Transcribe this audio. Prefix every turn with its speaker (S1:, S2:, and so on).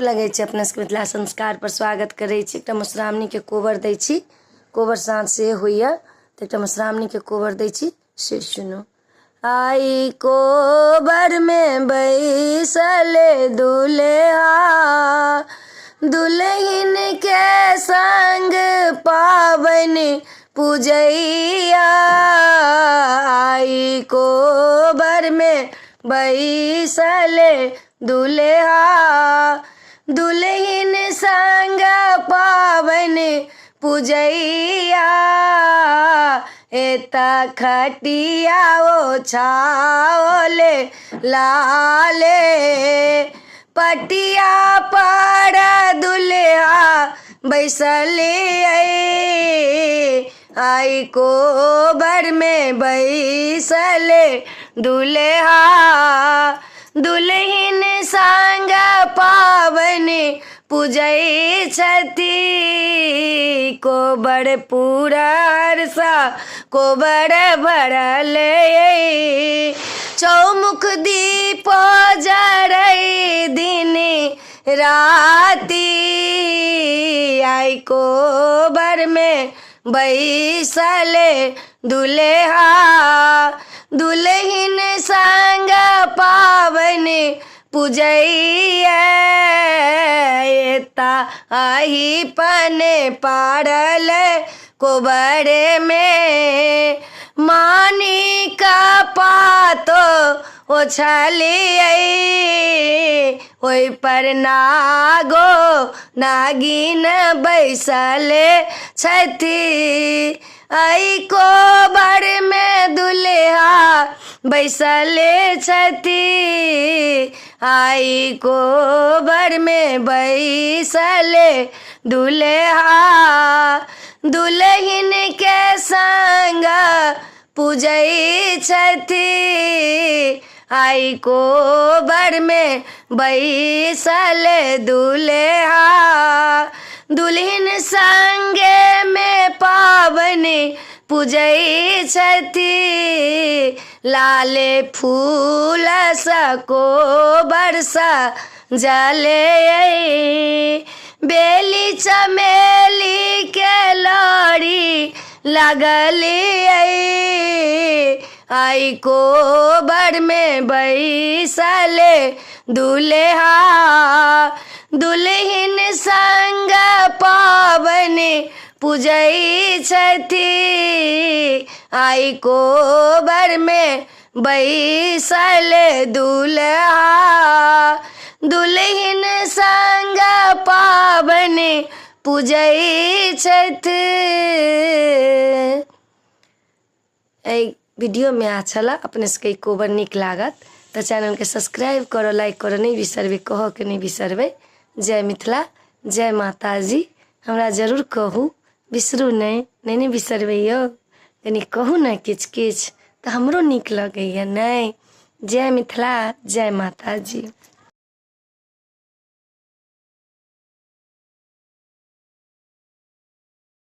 S1: लगे अपना मिथिला संस्कार पर स्वागत करे एक मधुश्रावणी के कोबर दै छी। कोबर साँझ से होइए तो एक मधुश्रावणी के कोबर दै छी से सुनो। आई कोबर में बैसले दुल्हा दुल्हन के संग पावन पूजैया। आई कोबर में बैसले दुल्हा दुल्हन संग पावन पूजैया। एता खटिया ओछाओले लाले पटिया पर दुल्हा बैसले। आई कोबर में बैसले दुल्हा दुल्हन संग पावन पूजै छथि। कोबर पूरा हरसा कोबर भरल चौमुख दीप जरै दिन राति। आई कोबर में बैसले दुल्हा दुल्हन संग पावन पूजैया। आही पने पारल कोबर में मानी का पातो ओछलिए। ओई पर नागो नागिन बैसले छथि। आई कोबर में दुल्हा बैसले छथि। आई कोबर में बैसले दुल्हा दुल्हन के संग पूजै छथि। आई कोबर में बैसले दुल्हा दुल्हन संगे में पावन पूजै छथि। लाले फूल कोबर जले बेली चमेली के लड़ी लगली। आई कोबर में बैसले दुल्हा दुल्हन संग पावन पूजै छथि। आई कोबर में बैसले दुल्हा दुल्हन संग पावन पूजै छथि। वीडियो में अच्छा ला अपने से कोबर निक लागत तो चैनल के सब्सक्राइब करो, लाइक करो नहीं बिसरबे, कहो के नहीं बिसरबे। जय मिथिला, जय माताजी। हमरा जरूर कहू, बिसरू नहीं बिसरबे यो, कनी कहू न किछ किछ तो हमरो निक लगैया नहीं। जय मिथिला, जय माताजी।